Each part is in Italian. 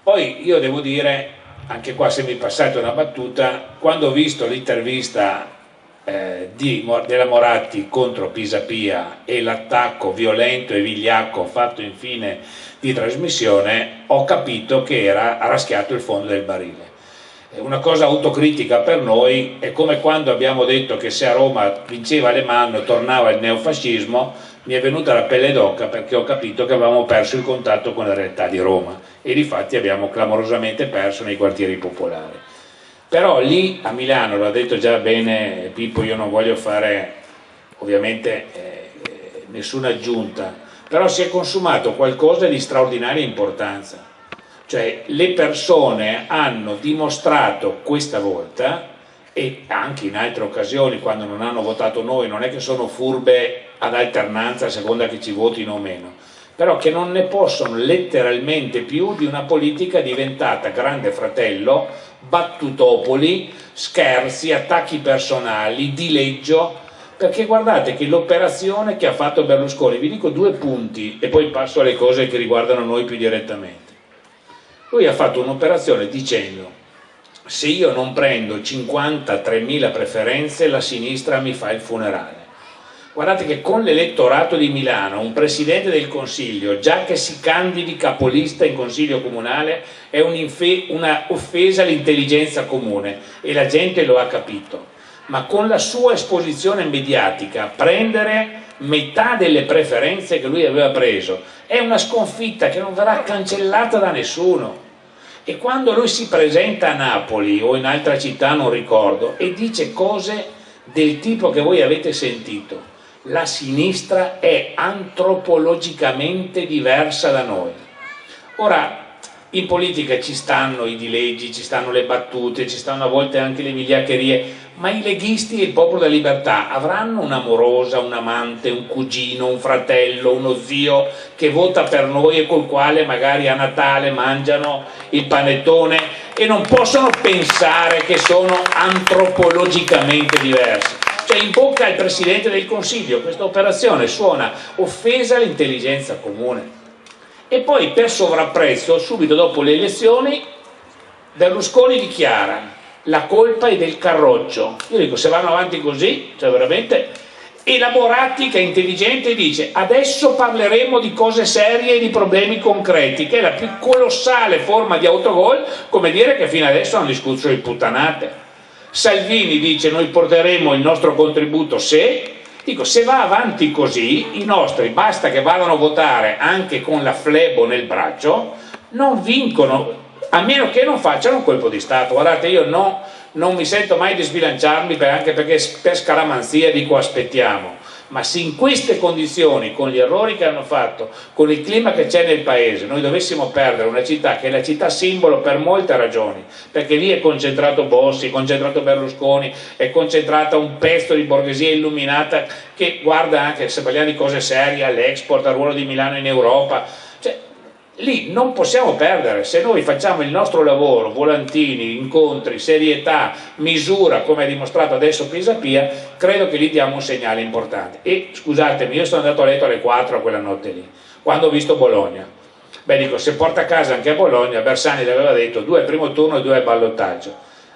Poi io devo dire, anche qua se mi passate una battuta, quando ho visto l'intervista della Moratti contro Pisapia e l'attacco violento e vigliacco fatto in fine di trasmissione, ho capito che ha raschiato il fondo del barile. Una cosa autocritica per noi è come quando abbiamo detto che se a Roma vinceva Alemanno tornava il neofascismo. Mi è venuta la pelle d'oca perché ho capito che avevamo perso il contatto con la realtà di Roma e difatti abbiamo clamorosamente perso nei quartieri popolari. Però lì a Milano, l'ha detto già bene Pippo, io non voglio fare ovviamente nessuna aggiunta, però si è consumato qualcosa di straordinaria importanza, cioè le persone hanno dimostrato questa volta, e anche in altre occasioni quando non hanno votato noi, non è che sono furbe ad alternanza a seconda che ci votino o meno, però che non ne possono letteralmente più di una politica diventata grande fratello, battutopoli, scherzi, attacchi personali, dileggio, perché guardate che l'operazione che ha fatto Berlusconi, vi dico due punti e poi passo alle cose che riguardano noi più direttamente. Lui ha fatto un'operazione dicendo: se io non prendo 53.000 preferenze la sinistra mi fa il funerale. Guardate che con l'elettorato di Milano un presidente del Consiglio, già che si candidi capolista in Consiglio Comunale, è una offesa all'intelligenza comune e la gente lo ha capito. Ma con la sua esposizione mediatica prendere metà delle preferenze che lui aveva preso è una sconfitta che non verrà cancellata da nessuno. E quando lui si presenta a Napoli o in altra città, non ricordo, e dice cose del tipo che voi avete sentito: la sinistra è antropologicamente diversa da noi. Ora, in politica ci stanno i dileggi, ci stanno le battute, ci stanno a volte anche le vigliaccherie, ma i leghisti e il Popolo della Libertà avranno un'amorosa, un amante, un cugino, un fratello, uno zio che vota per noi e col quale magari a Natale mangiano il panettone e non possono pensare che sono antropologicamente diversi. Cioè, in bocca al Presidente del Consiglio questa operazione suona offesa all'intelligenza comune. E poi per sovrapprezzo, subito dopo le elezioni, Berlusconi dichiara: la colpa è del Carroccio. Io dico, se vanno avanti così, cioè veramente. E la Moratti, che è intelligente, dice: adesso parleremo di cose serie e di problemi concreti, che è la più colossale forma di autogol, come dire che fino adesso hanno discusso di puttanate. Salvini dice: noi porteremo il nostro contributo se. Dico, se va avanti così, i nostri basta che vadano a votare anche con la flebo nel braccio, non vincono, a meno che non facciano un colpo di Stato. Guardate, io non mi sento mai di sbilanciarmi, anche perché per scaramanzia dico aspettiamo, ma se in queste condizioni, con gli errori che hanno fatto, con il clima che c'è nel paese, noi dovessimo perdere una città che è la città simbolo per molte ragioni, perché lì è concentrato Bossi, è concentrato Berlusconi, è concentrata un pezzo di borghesia illuminata che guarda anche, se parliamo di cose serie, all'export, al ruolo di Milano in Europa, cioè lì non possiamo perdere. Se noi facciamo il nostro lavoro, volantini, incontri, serietà, misura, come ha dimostrato adesso Pisapia, credo che lì diamo un segnale importante. E scusatemi, io sono andato a letto alle 4 quella notte lì, quando ho visto Bologna. Beh, dico, se porta a casa anche a Bologna, Bersani le aveva detto 2 al primo turno e 2 al ballottaggio.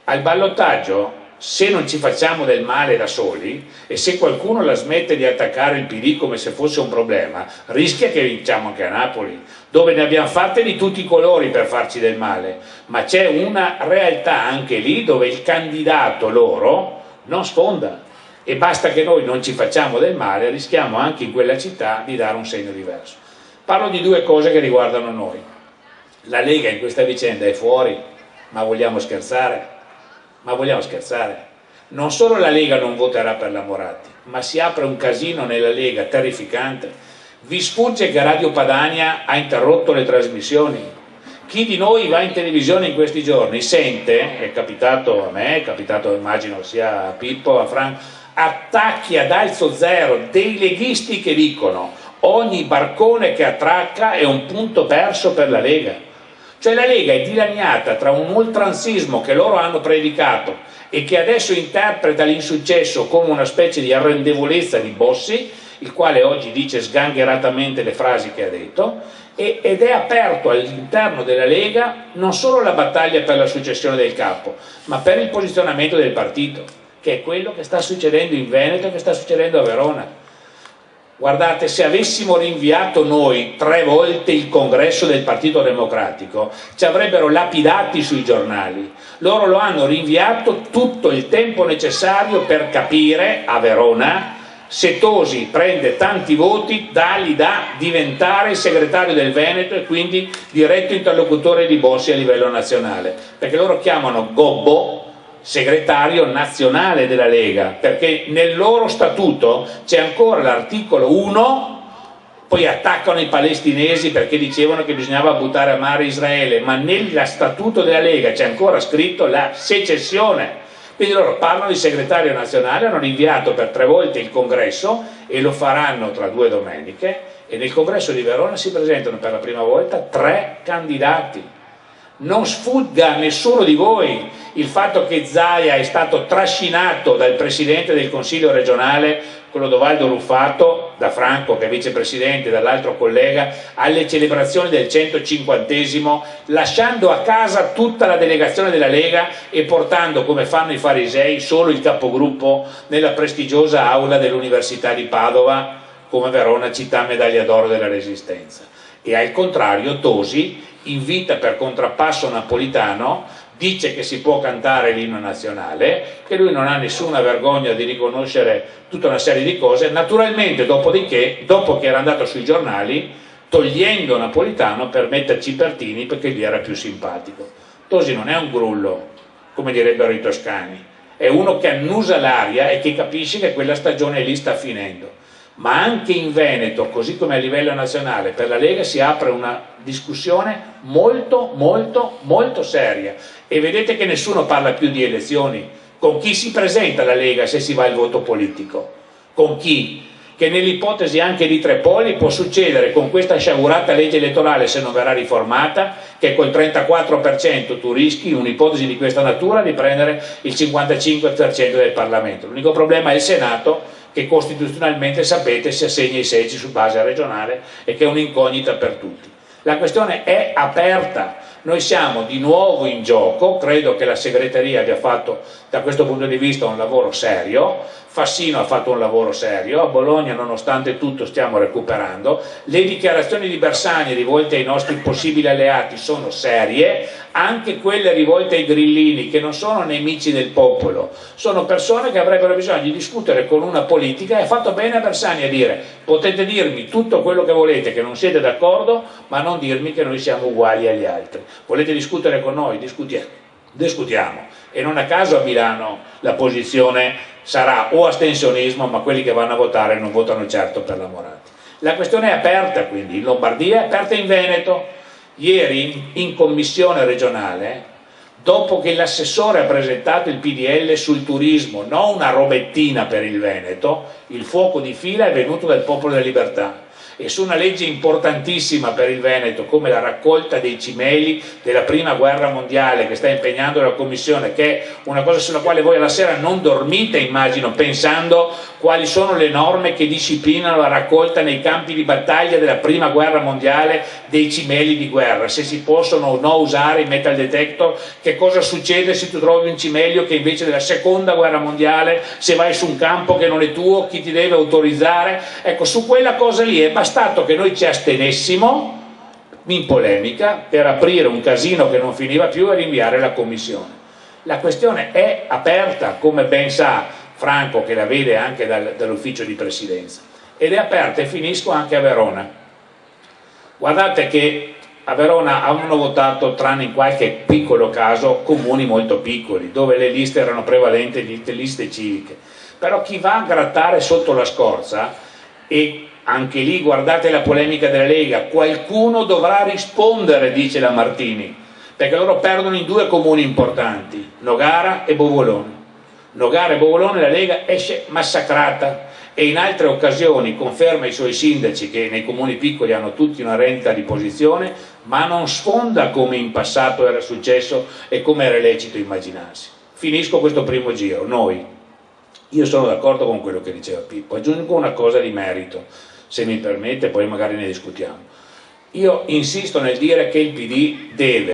Al ballottaggio, se non ci facciamo del male da soli e se qualcuno la smette di attaccare il PD come se fosse un problema, rischia che vinciamo anche a Napoli, dove ne abbiamo fatte di tutti i colori per farci del male, ma c'è una realtà anche lì dove il candidato loro non sfonda e basta che noi non ci facciamo del male, rischiamo anche in quella città di dare un segno diverso. Parlo di 2 cose che riguardano noi. La Lega in questa vicenda è fuori, ma vogliamo scherzare? Ma vogliamo scherzare? Non solo la Lega non voterà per la Moratti, ma si apre un casino nella Lega terrificante. Vi sfugge che Radio Padania ha interrotto le trasmissioni? Chi di noi va in televisione in questi giorni sente, è capitato a me, è capitato immagino sia a Pippo, a Franco, attacchi ad alzo zero dei leghisti che dicono: ogni barcone che attracca è un punto perso per la Lega. Cioè la Lega è dilaniata tra un oltranzismo che loro hanno predicato e che adesso interpreta l'insuccesso come una specie di arrendevolezza di Bossi, il quale oggi dice sgangheratamente le frasi che ha detto, ed è aperto all'interno della Lega non solo la battaglia per la successione del capo, ma per il posizionamento del partito, che è quello che sta succedendo in Veneto e che sta succedendo a Verona. Guardate, se avessimo rinviato noi 3 volte il congresso del Partito Democratico, ci avrebbero lapidati sui giornali. Loro lo hanno rinviato tutto il tempo necessario per capire a Verona se Tosi prende tanti voti tali da diventare il segretario del Veneto e quindi diretto interlocutore di Bossi a livello nazionale, perché loro chiamano Gobbo segretario nazionale della Lega, perché nel loro statuto c'è ancora l'articolo 1, poi attaccano i palestinesi perché dicevano che bisognava buttare a mare Israele, ma nel statuto della Lega c'è ancora scritto la secessione. Quindi loro parlano di segretario nazionale, hanno rinviato per 3 volte il congresso e lo faranno tra 2 domeniche, e nel congresso di Verona si presentano per la prima volta 3 candidati. Non sfugga a nessuno di voi il fatto che Zaia è stato trascinato dal presidente del consiglio regionale, quello Dovaldo Ruffato, da Franco che è vicepresidente, dall'altro collega, alle celebrazioni del 150esimo, lasciando a casa tutta la delegazione della Lega e portando, come fanno i farisei, solo il capogruppo nella prestigiosa aula dell'Università di Padova, come Verona città medaglia d'oro della Resistenza. E al contrario Tosi invita per contrappasso Napolitano, dice che si può cantare l'inno nazionale, che lui non ha nessuna vergogna di riconoscere tutta una serie di cose, naturalmente dopodiché, dopo che era andato sui giornali, togliendo Napolitano per metterci Pertini perché gli era più simpatico. Tosi non è un grullo, come direbbero i toscani, è uno che annusa l'aria e che capisce che quella stagione lì sta finendo. Ma anche in Veneto, così come a livello nazionale, per la Lega si apre una discussione molto seria, e vedete che nessuno parla più di elezioni. Con chi si presenta la Lega se si va al voto politico? Con chi? Che nell'ipotesi anche di 3 poli può succedere con questa sciagurata legge elettorale, se non verrà riformata, che col 34% tu rischi, in un'ipotesi di questa natura, di prendere il 55% del Parlamento. L'unico problema è il Senato, che costituzionalmente, sapete, si assegna i seggi su base regionale e che è un'incognita per tutti. La questione è aperta, noi siamo di nuovo in gioco, credo che la segreteria abbia fatto da questo punto di vista un lavoro serio, Fassino ha fatto un lavoro serio, a Bologna nonostante tutto stiamo recuperando, le dichiarazioni di Bersani rivolte ai nostri possibili alleati sono serie, anche quelle rivolte ai grillini, che non sono nemici del popolo, sono persone che avrebbero bisogno di discutere con una politica, e ha fatto bene a Bersani a dire: potete dirmi tutto quello che volete, che non siete d'accordo, ma non dirmi che noi siamo uguali agli altri. Volete discutere con noi? Discutiamo. E non a caso a Milano la posizione sarà o astensionismo, ma quelli che vanno a votare non votano certo per la Moratti. La questione è aperta, quindi in Lombardia, è aperta in Veneto. Ieri in commissione regionale, dopo che l'assessore ha presentato il PDL sul turismo, non una robettina per il Veneto, il fuoco di fila è venuto dal Popolo della Libertà, e su una legge importantissima per il Veneto come la raccolta dei cimeli della prima guerra mondiale, che sta impegnando la Commissione, che è una cosa sulla quale voi alla sera non dormite, immagino, pensando quali sono le norme che disciplinano la raccolta nei campi di battaglia della prima guerra mondiale dei cimeli di guerra, se si possono o no usare i metal detector, che cosa succede se tu trovi un cimelio che invece della seconda guerra mondiale, se vai su un campo che non è tuo, chi ti deve autorizzare? Ecco, su quella cosa lì è bastato che noi ci astenessimo in polemica per aprire un casino che non finiva più e rinviare la commissione. La questione è aperta, come ben sa Franco, che la vede anche dall'ufficio di presidenza, ed è aperta, e finisco, anche a Verona. Guardate che a Verona hanno votato, tranne in qualche piccolo caso, comuni molto piccoli, dove le liste erano prevalenti, le liste civiche. Però chi va a grattare sotto la scorza, e anche lì guardate la polemica della Lega, qualcuno dovrà rispondere, dice la Martini, perché loro perdono in 2 comuni importanti, Nogara e Bovolone. Nogara e Bovolone la Lega esce massacrata, e in altre occasioni conferma i suoi sindaci che nei comuni piccoli hanno tutti una rendita di posizione, ma non sfonda come in passato era successo e come era lecito immaginarsi. Finisco questo primo giro. Io sono d'accordo con quello che diceva Pippo, aggiungo una cosa di merito, se mi permette, poi magari ne discutiamo. io insisto nel dire che il PD deve